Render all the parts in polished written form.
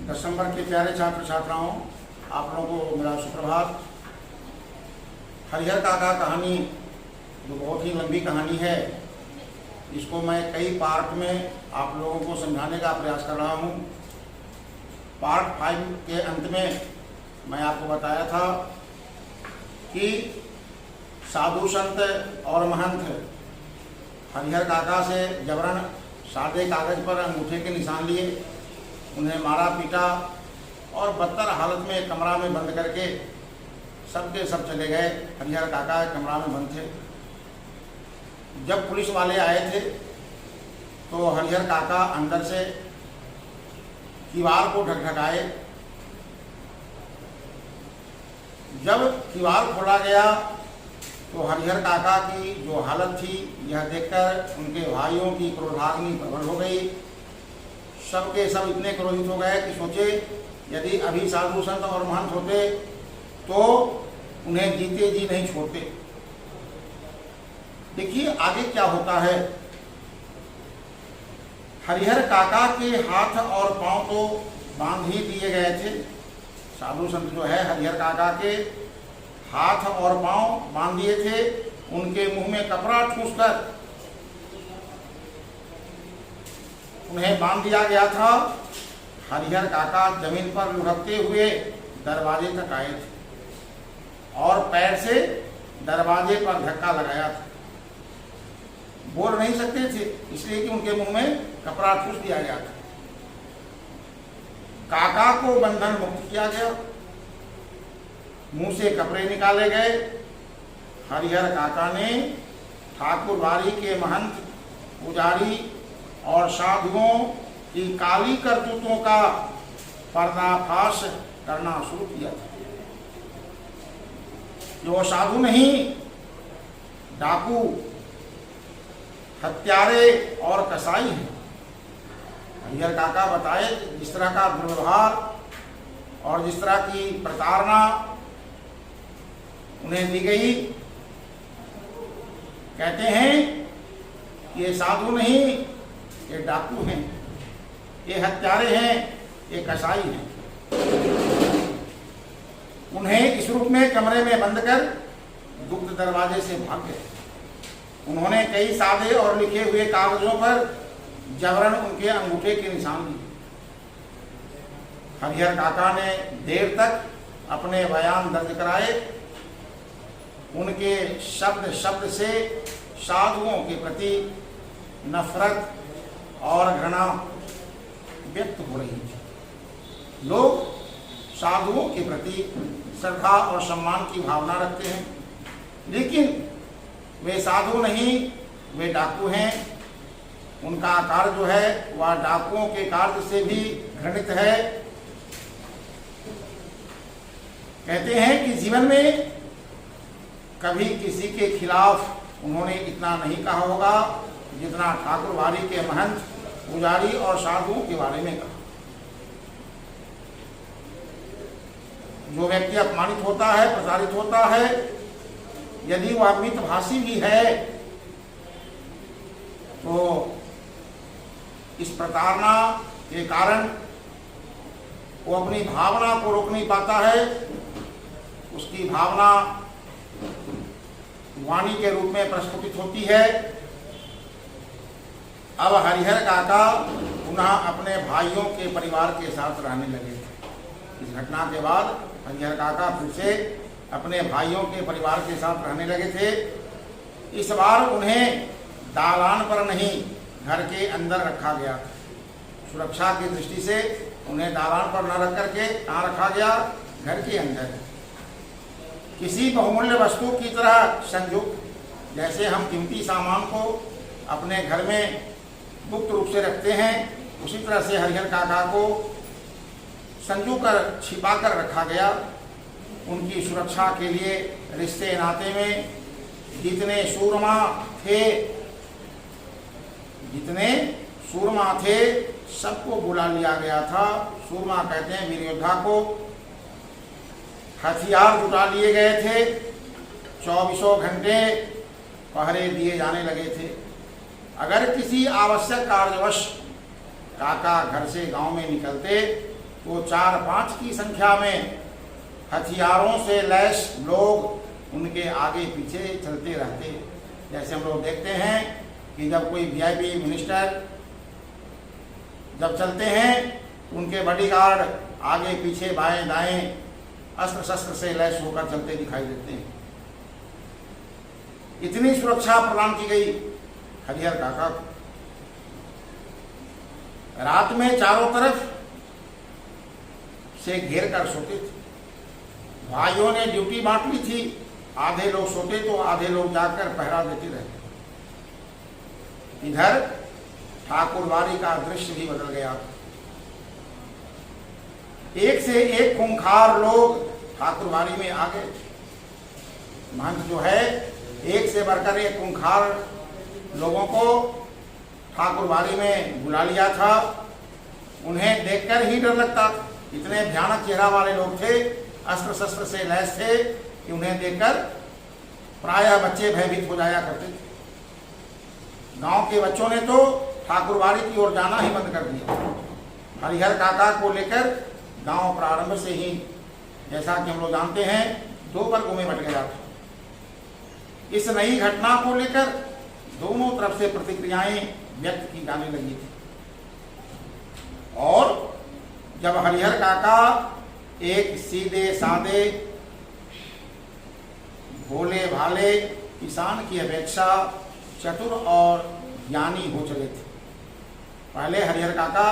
दिसंबर के प्यारे छात्र छात्राओं, आप लोगों को मेरा सुप्रभात। हरिहर काका कहानी जो बहुत ही लंबी कहानी है, इसको मैं कई पार्ट में आप लोगों को समझाने का प्रयास कर रहा हूँ। पार्ट 5 के अंत में मैं आपको बताया था कि साधु संत और महंत हरिहर काका से जबरन सादे कागज पर अंगूठे के निशान लिए, उन्हें मारा पीटा और बदतर हालत में कमरा में बंद करके सबके सब चले गए। हरिहर काका कमरा में बंद थे। जब पुलिस वाले आए थे तो हरिहर काका अंदर से किवाड़ को ढकढकाए। जब किवाड़ खोला गया तो हरिहर काका की जो हालत थी, यह देखकर उनके भाइयों की क्रोधाग्नि प्रबल हो गई। सबके सब इतने क्रोधित हो गए कि सोचे यदि अभी साधु संत और महंत होते तो उन्हें जीते जी नहीं छोड़ते। देखिए आगे क्या होता है। हरिहर काका के हाथ और पांव तो बांध ही दिए गए थे। साधु संत जो है हरिहर काका के हाथ और पांव बांध दिए थे। उनके मुंह में कपड़ा ठूंसकर उन्हें बांध दिया गया था। हरिहर काका जमीन पर लुढ़कते हुए दरवाजे तक आए थे और पैर से दरवाजे पर धक्का लगाया था। बोल नहीं सकते थे इसलिए कि उनके मुंह में कपड़ा ठूस दिया गया था। काका को बंधन मुक्त किया गया, मुंह से कपड़े निकाले गए। हरिहर काका ने ठाकुरबाड़ी के महंत, पुजारी और साधुओं की काली करतूतों का पर्दाफाश करना शुरू किया था। जो साधु नहीं, डाकू, हत्यारे और कसाई हैं। हरिहर काका बताए जिस तरह का दुर्व्यवहार और जिस तरह की प्रताड़ना उन्हें दी गई। कहते हैं ये साधु नहीं, ये डाकू हैं, ये हत्यारे हैं, ये कसाई हैं। उन्हें इस रूप में कमरे में बंद कर गुप्त दरवाजे से भाग गए। उन्होंने कई सादे और लिखे हुए कागजों पर जबरन उनके अंगूठे के निशान दिए। हरिहर काका ने देर तक अपने बयान दर्ज कराए। उनके शब्द शब्द से साधुओं के प्रति नफरत और घृणा व्यक्त हो रही थी। लोग साधुओं के प्रति श्रद्धा और सम्मान की भावना रखते हैं, लेकिन वे साधु नहीं, वे डाकू हैं। उनका कार्य जो है वह डाकुओं के कार्य से भी घृणित है। कहते हैं कि जीवन में कभी किसी के खिलाफ उन्होंने इतना नहीं कहा होगा जितना ठाकुरबाड़ी के महंत, पुजारी और साधुओं के बारे में कहा। जो व्यक्ति अपमानित होता है, प्रताड़ित होता है, यदि वह मितभाषी भी है तो इस प्रताड़ना के कारण वो अपनी भावना को रोक नहीं पाता है। उसकी भावना वाणी के रूप में प्रस्फुटित होती है। अब हरिहर काका पुनः अपने भाइयों के परिवार के साथ रहने लगे थे। इस घटना के बाद हरिहर काका फिर से अपने भाइयों के परिवार के साथ रहने लगे थे। इस बार उन्हें दालान पर नहीं, घर के अंदर रखा गया। सुरक्षा की दृष्टि से उन्हें दालान पर न रख करके कहाँ रखा गया? घर के अंदर। किसी बहुमूल्य वस्तु की तरह संयुक्त, जैसे हम कीमती सामान को अपने घर में गुप्त रूप से रखते हैं, उसी तरह से हरिहर काका को संजू कर छिपा कर रखा गया। उनकी सुरक्षा के लिए रिश्ते नाते में जितने सूरमा थे सबको बुला लिया गया था। सूरमा कहते हैं वीर योद्धा को। हथियार जुटा लिए गए थे। 24 घंटे पहरे दिए जाने लगे थे। अगर किसी आवश्यक कार्यवश काका घर से गांव में निकलते तो 4-5 की संख्या में हथियारों से लैस लोग उनके आगे पीछे चलते रहते। जैसे हम लोग देखते हैं कि जब कोई वीआईपी मिनिस्टर जब चलते हैं तो उनके बॉडीगार्ड आगे पीछे बाएं दाएं अस्त्र शस्त्र से लैस होकर चलते दिखाई देते हैं। इतनी सुरक्षा प्रदान की गई हरिहर काका को। रात में चारों तरफ से घेर कर सोते थे। भाइयों ने ड्यूटी बांट ली थी, आधे लोग सोते तो आधे लोग जाकर पहरा देते रहते। इधर ठाकुरबाड़ी का दृश्य भी बदल गया। एक से एक खूंखार लोग ठाकुरबाड़ी में आ गए। महंत जो है एक से बढ़कर एक खूंखार लोगों को ठाकुरबाड़ी में बुला लिया था। उन्हें देखकर ही डर लगता, इतने भयानक चेहरा वाले लोग थे, अस्त्र शस्त्र से लैस थे कि उन्हें देखकर प्रायः बच्चे भयभीत हो जाया करते थे। गांव के बच्चों ने तो ठाकुरबाड़ी की ओर जाना ही बंद कर दिया। हरिहर काका को लेकर गांव प्रारंभ से ही, जैसा कि हम लोग जानते हैं, 2 वर्गों में बट गया था। इस नई घटना को लेकर दोनों तरफ से प्रतिक्रियाएं व्यक्त की जाने लगी थी। और जब हरिहर काका एक सीधे सादे भोले भाले किसान की अपेक्षा चतुर और ज्ञानी हो चले थे। पहले हरिहर काका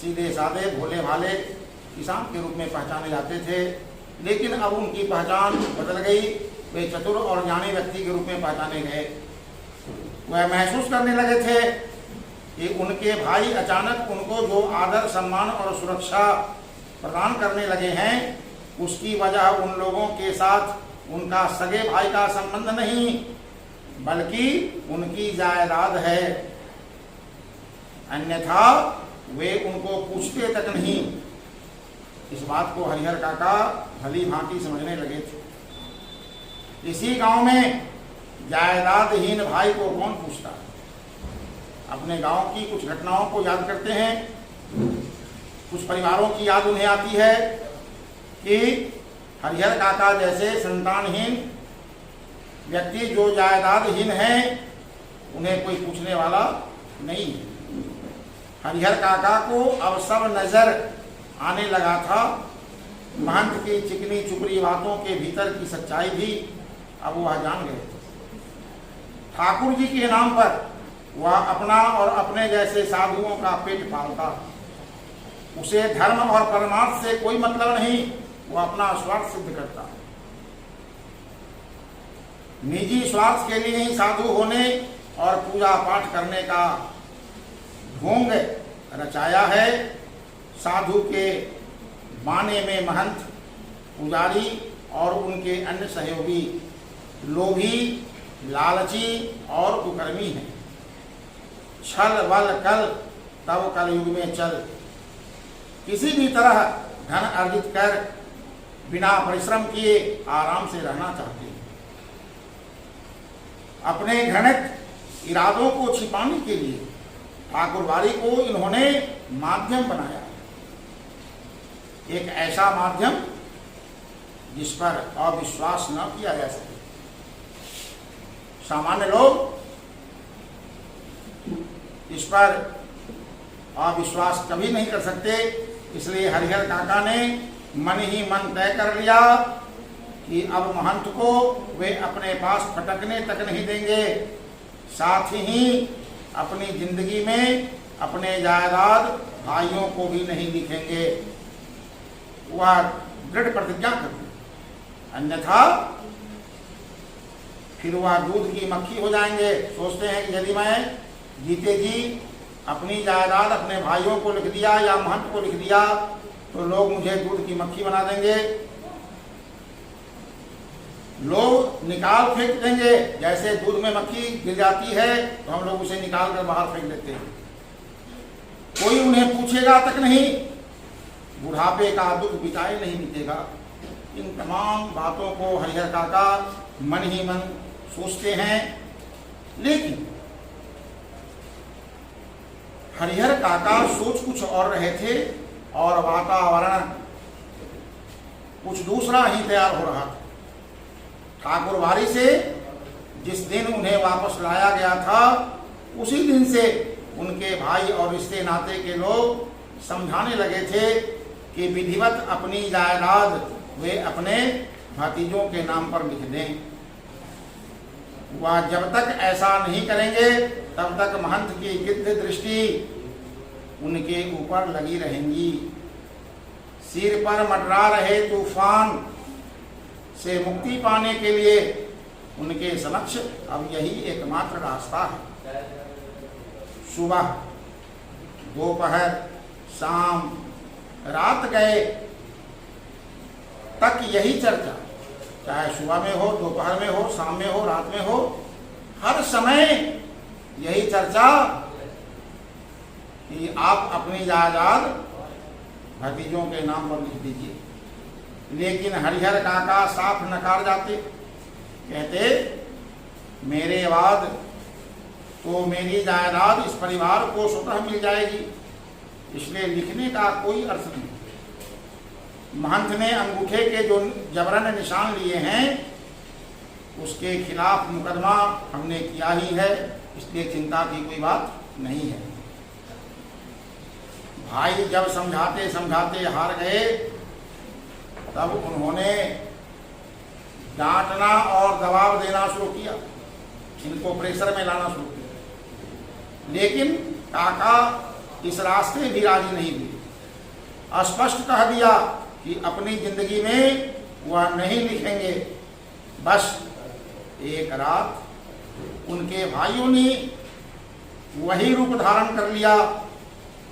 सीधे सादे भोले भाले किसान के रूप में पहचाने जाते थे, लेकिन अब उनकी पहचान बदल गई। वे चतुर और ज्ञानी व्यक्ति के रूप में पहचाने गए। वह महसूस करने लगे थे कि उनके भाई अचानक उनको जो आदर सम्मान और सुरक्षा प्रदान करने लगे हैं, उसकी वजह उन लोगों के साथ उनका सगे भाई का संबंध नहीं, बल्कि उनकी जायदाद है। अन्यथा वे उनको पूछते तक नहीं। इस बात को हरिहर काका भली भांति समझने लगे थे। इसी गांव में जायदादहीन भाई को कौन पूछता? अपने गांव की कुछ घटनाओं को याद करते हैं। कुछ परिवारों की याद उन्हें आती है कि हरिहर काका जैसे संतानहीन व्यक्ति जो जायदादहीन हैं, उन्हें कोई पूछने वाला नहीं। हरिहर काका को अब सब नजर आने लगा था। महंत की चिकनी चुपड़ी बातों के भीतर की सच्चाई भी अब वह जान गए। ठाकुर जी के नाम पर वह अपना और अपने जैसे साधुओं का पेट पालता। उसे धर्म और परमार्थ से कोई मतलब नहीं, वह अपना स्वार्थ सिद्ध करता। निजी स्वार्थ के लिए ही साधु होने और पूजा पाठ करने का ढोंग रचाया है। साधु के माने में महंत, पुजारी और उनके अन्य सहयोगी लोभी, लालची और कुकर्मी हैं। छल बल कल तब कलयुग में चल। किसी भी तरह धन अर्जित कर बिना परिश्रम किए आराम से रहना चाहते हैं। अपने घृणित इरादों को छिपाने के लिए ठाकुरबाड़ी को इन्होंने माध्यम बनाया। एक ऐसा माध्यम जिस पर अविश्वास न किया जा सके। सामान्य लोग इस पर अविश्वास कभी नहीं कर सकते। इसलिए हरिहर काका ने मन ही मन तय कर लिया कि अब महंत को वे अपने पास फटकने तक नहीं देंगे। साथ ही अपनी जिंदगी में अपने जायदाद भाइयों को भी नहीं दिखेंगे। वह दृढ़ प्रतिज्ञा कर दी, अन्यथा फिर वह दूध की मक्खी हो जाएंगे। सोचते हैं कि यदि मैं जीते जी अपनी जायदाद अपने भाइयों को लिख दिया या महंत को लिख दिया तो लोग मुझे दूध की मक्खी बना देंगे, लोग निकाल फेंक देंगे। जैसे दूध में मक्खी गिर जाती है तो हम लोग उसे निकाल कर बाहर फेंक देते हैं। कोई उन्हें पूछेगा तक नहीं, बुढ़ापे का दुख बिताए नहीं मिटेगा। इन तमाम बातों को हरिहर काका मन ही मन सोचते हैं। लेकिन हरिहर काका सोच कुछ और रहे थे और वातावरण कुछ दूसरा ही तैयार हो रहा था। ठाकुरबाड़ी से जिस दिन उन्हें वापस लाया गया था, उसी दिन से उनके भाई और रिश्ते नाते के लोग समझाने लगे थे कि विधिवत अपनी जायदाद वे अपने भतीजों के नाम पर लिख दें। वह जब तक ऐसा नहीं करेंगे तब तक महंत की गिद्ध दृष्टि उनके ऊपर लगी रहेंगी। सिर पर मंडरा रहे तूफान से मुक्ति पाने के लिए उनके समक्ष अब यही एकमात्र रास्ता है। सुबह, दोपहर, शाम, रात गए तक यही चर्चा, चाहे सुबह में हो, दोपहर में हो, शाम में हो, रात में हो, हर समय यही चर्चा कि आप अपनी जायदाद भतीजों के नाम पर लिख दीजिए। लेकिन हरिहर काका साफ नकार जाते, कहते मेरे बाद तो मेरी जायदाद इस परिवार को स्वतः मिल जाएगी, इसलिए लिखने का कोई अर्थ नहीं। महंत ने अंगूठे के जो जबरन निशान लिए हैं उसके खिलाफ मुकदमा हमने किया ही है, इसलिए चिंता की कोई बात नहीं है। भाई जब समझाते समझाते हार गए तब उन्होंने डांटना और दबाव देना शुरू किया, इनको प्रेशर में लाना शुरू किया। लेकिन काका इस रास्ते भी राजी नहीं हुए। स्पष्ट कह दिया कि अपनी जिंदगी में वह नहीं लिखेंगे। बस एक रात उनके भाइयों ने वही रूप धारण कर लिया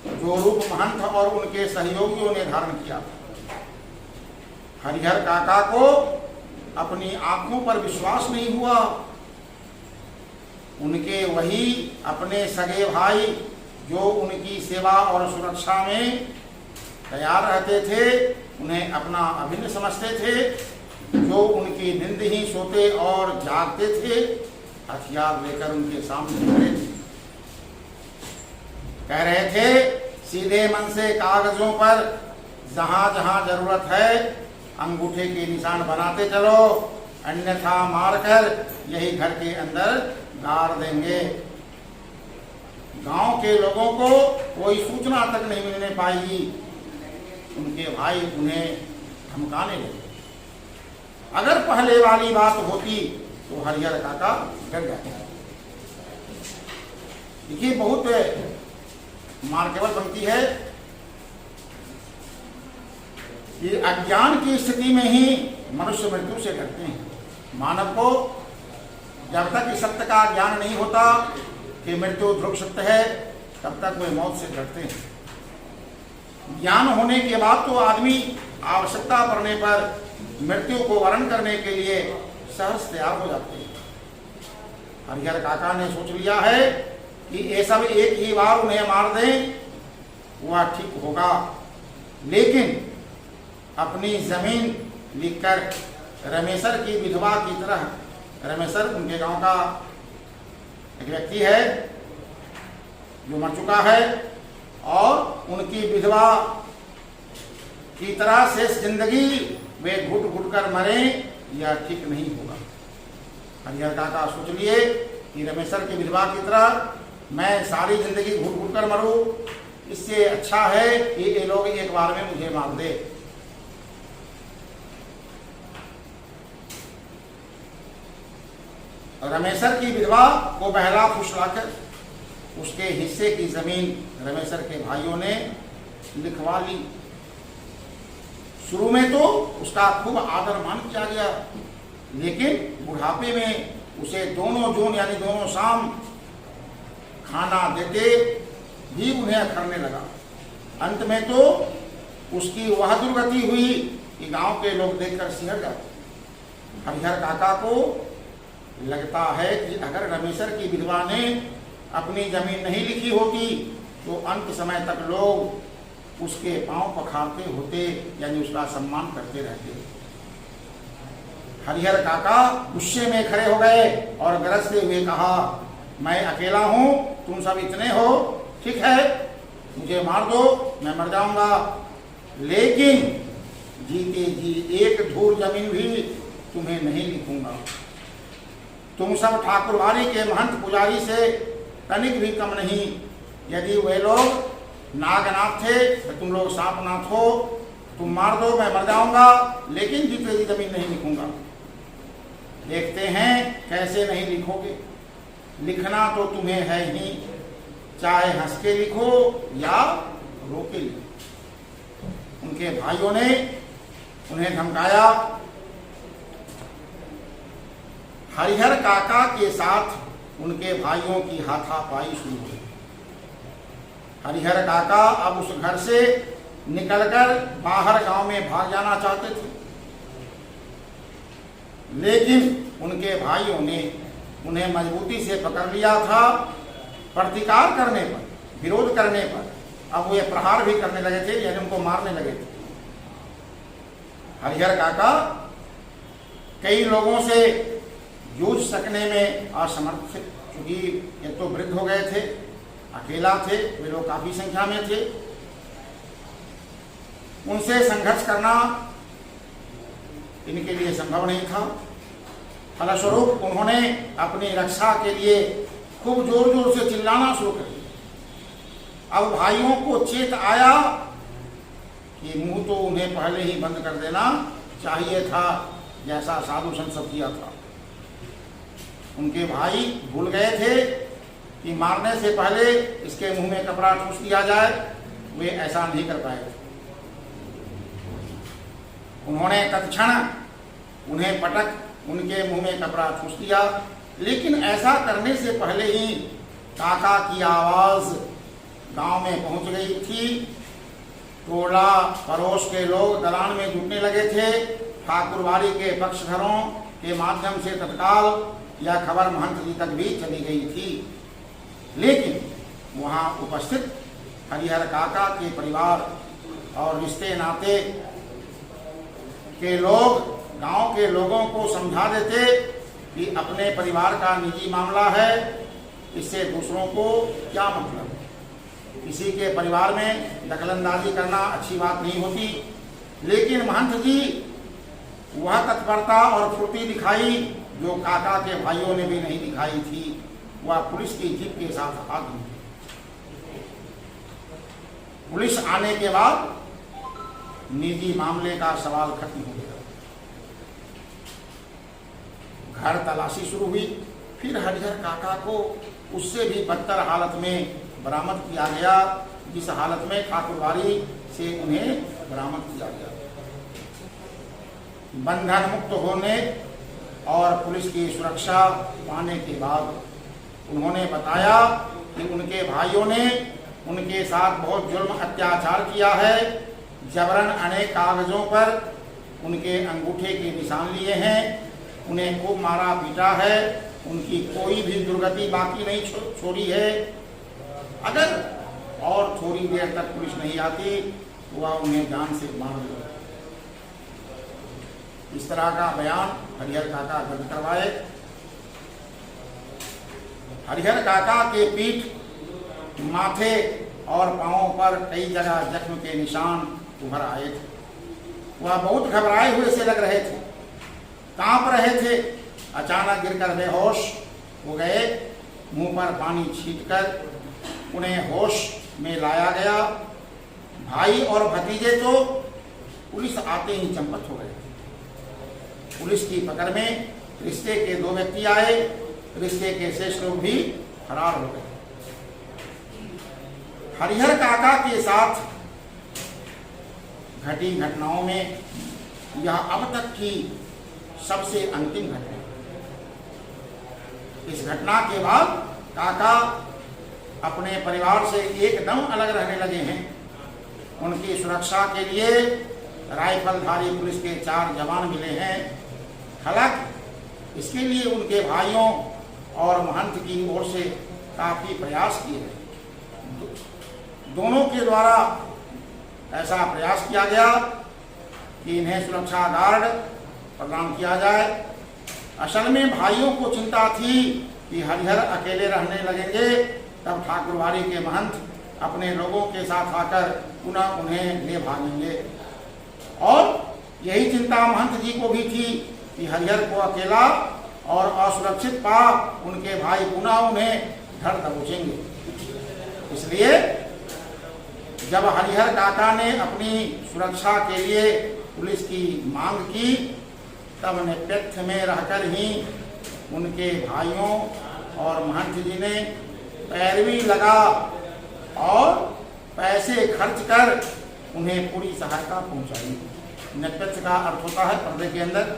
जो रूप महंत और उनके सहयोगियों ने धारण किया। हरिहर काका को अपनी आंखों पर विश्वास नहीं हुआ। उनके वही अपने सगे भाई जो उनकी सेवा और सुरक्षा में तैयार रहते थे, उन्हें अपना अभिन्न समझते थे, जो उनकी नींद ही सोते और जागते थे, हथियार लेकर उनके सामने खड़े थे। कह रहे थे सीधे मन से कागजों पर जहां जहां जरूरत है अंगूठे के निशान बनाते चलो, अन्यथा मारकर यही घर के अंदर गाड़ देंगे। गांव के लोगों को कोई सूचना तक नहीं मिलने पाएगी। उनके भाई उन्हें धमकाने लगे। अगर पहले वाली बात होती तो हरिहर काका डर जाते। देखिए, बहुत मार्केबल बनती है कि अज्ञान की स्थिति में ही मनुष्य मृत्यु से डरते हैं। मानव को जब तक इस सत्य का ज्ञान नहीं होता कि मृत्यु ध्रुव सत्य है, तब तक वे मौत से डरते हैं। ज्ञान होने के बाद तो आदमी आवश्यकता पड़ने पर मृत्यु को वरण करने के लिए सहज तैयार हो जाते हैं। हरिहर काका ने सोच लिया है कि ये सब एक ही बार उन्हें मार दें, वह ठीक होगा। लेकिन अपनी जमीन लिखकर रमेशर की विधवा की तरह, रमेशर उनके गांव का एक व्यक्ति है जो मर चुका है, और उनकी विधवा की तरह शेष जिंदगी वे घुट घुट कर मरे, यह ठीक नहीं होगा। हरिहर काका सोच लिए कि रमेशर की विधवा की तरह मैं सारी जिंदगी घुट घुट कर मरूं, इससे अच्छा है कि ये लोग एक बार में मुझे मार दे। रमेशर की विधवा को बहला फुसलाकर उसके हिस्से की जमीन रमेशर के भाइयों ने लिखवा ली। शुरू में तो उसका खूब आदर मान किया गया, लेकिन बुढ़ापे में उसे दोनों जून यानी दोनों शाम खाना देते भी उन्हें अखरने लगा। अंत में तो उसकी वह दुर्गति हुई कि गांव के लोग देखकर सिहर जाते। हरिहर काका को लगता है कि अगर रमेशर की विधवा ने अपनी जमीन नहीं लिखी होती तो अंत समय तक लोग उसके पांव पखारते होते, यानी उसका सम्मान करते रहते। हरिहर काका गुस्से में खड़े हो गए और गरजते हुए कहा, मैं अकेला हूं, तुम सब इतने हो, ठीक है, मुझे मार दो, मैं मर जाऊंगा, लेकिन जीते जी एक धूर जमीन भी तुम्हें नहीं लिखूंगा। तुम सब ठाकुरवाड़ी के महंत पुजारी से तनिक भी कम नहीं। यदि वे लोग नागनाथ थे तो तुम लोग सांपनाथ हो। तुम मार दो, मैं मर जाऊंगा, लेकिन जीते जी जमीन नहीं लिखूंगा। देखते हैं कैसे नहीं लिखोगे। लिखना तो तुम्हें है ही, चाहे हंस के लिखो या रो के लिखो। उनके भाइयों ने उन्हें धमकाया। हरिहर काका के साथ उनके भाइयों की हाथापाई शुरू हुई। हरिहर काका अब उस घर से निकलकर बाहर गांव में भाग जाना चाहते थे, लेकिन उनके भाइयों ने उन्हें मजबूती से पकड़ लिया था। प्रतिकार करने पर, विरोध करने पर अब वे प्रहार भी करने लगे थे, यानी उनको मारने लगे थे। हरिहर काका कई लोगों से जूझ सकने में असमर्थ थे, क्योंकि ये तो वृद्ध हो गए थे, अकेला थे, वे लोग काफी संख्या में थे। उनसे संघर्ष करना इनके लिए संभव नहीं था। फलस्वरूप उन्होंने अपनी रक्षा के लिए खूब जोर जोर से चिल्लाना शुरू कर दिया। अब भाइयों को चेत आया कि मुंह तो उन्हें पहले ही बंद कर देना चाहिए था, जैसा साधु संत सब किया था। उनके भाई भूल गए थे कि मारने से पहले इसके मुंह में कपड़ा ठूस दिया जाए, वे ऐसा नहीं कर पाए थे। उन्होंने तत्क्षण उन्हें पटक उनके मुंह में कपड़ा ठूस दिया, लेकिन ऐसा करने से पहले ही काका की आवाज गांव में पहुंच गई थी। टोला पड़ोस के लोग दलान में जुटने लगे थे। ठाकुरवाड़ी के पक्षधरों के माध्यम से तत्काल यह खबर महंत जी तक भी चली गई थी, लेकिन वहां उपस्थित हरिहर काका के परिवार और रिश्ते नाते के लोग गांव के लोगों को समझा देते कि अपने परिवार का निजी मामला है, इससे दूसरों को क्या मतलब। किसी के परिवार में दखलंदाजी करना अच्छी बात नहीं होती, लेकिन महंत जी वह तत्परता और फुर्ती दिखाई जो काका के भाइयों ने भी नहीं दिखाई थी। वह पुलिस की जीप के साथ आ गई। पुलिस आने के बाद निजी मामले का सवाल खत्म हो गया। घर तलाशी शुरू हुई। फिर हरिहर काका को उससे भी बदतर हालत में बरामद किया गया, जिस हालत में ठाकुरवाड़ी से उन्हें बरामद किया गया। बंधन मुक्त होने और पुलिस की सुरक्षा पाने के बाद उन्होंने बताया कि उनके भाइयों ने उनके साथ बहुत जुल्म अत्याचार किया है। जबरन अनेक कागजों पर उनके अंगूठे के निशान लिए हैं, उन्हें खूब मारा पीटा है, उनकी कोई भी दुर्गति बाकी नहीं छोड़ी है। अगर और थोड़ी देर तक पुलिस नहीं आती तो वह उन्हें जान से मार देगा। इस तरह का बयान हरिहर काका दर्ज करवाए। हरिहर काका के पीठ, माथे और पांवों पर कई जगह जख्म के निशान उभर आए थे। वह बहुत घबराए हुए से लग रहे थे, कांप रहे थे। अचानक गिरकर बेहोश हो गए। मुंह पर पानी छींटकर उन्हें होश में लाया गया। भाई और भतीजे तो पुलिस आते ही चंपत हो गए। पुलिस की पकड़ में रिश्ते के 2 व्यक्ति आए। रिश्ते के शेष लोग भी फरार हो गए। हरिहर काका के साथ घटी घटनाओं में यह अब तक की सबसे अंतिम घटना। इस घटना के बाद काका अपने परिवार से एकदम अलग रहने लगे हैं। उनकी सुरक्षा के लिए राइफलधारी पुलिस के 4 जवान मिले हैं। हालांकि इसके लिए उनके भाइयों और महंत की ओर से काफी प्रयास किए गए। दोनों के द्वारा ऐसा प्रयास किया गया कि इन्हें सुरक्षा गार्ड प्रदान किया जाए। असल में भाइयों को चिंता थी कि हरिहर अकेले रहने लगेंगे, तब ठाकुरवाड़ी के महंत अपने लोगों के साथ आकर पुनः उन्हें ले भागेंगे। और यही चिंता महंत जी को भी थी कि हरिहर को अकेला और असुरक्षित पा उनके भाई पुनः उन्हें धर दबोचेंगे। इसलिए जब हरिहर काका ने अपनी सुरक्षा के लिए पुलिस की मांग की, तब नेपथ्य में रहकर ही उनके भाइयों और महंत जी ने पैरवी लगा और पैसे खर्च कर उन्हें पूरी सहायता पहुंचाई। नेपथ्य का अर्थ होता है पर्दे के अंदर,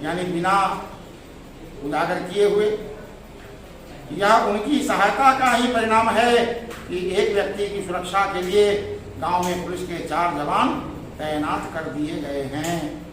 यानी बिना उजागर किए हुए। यह उनकी सहायता का ही परिणाम है कि एक व्यक्ति की सुरक्षा के लिए गांव में पुलिस के 4 जवान तैनात कर दिए गए हैं।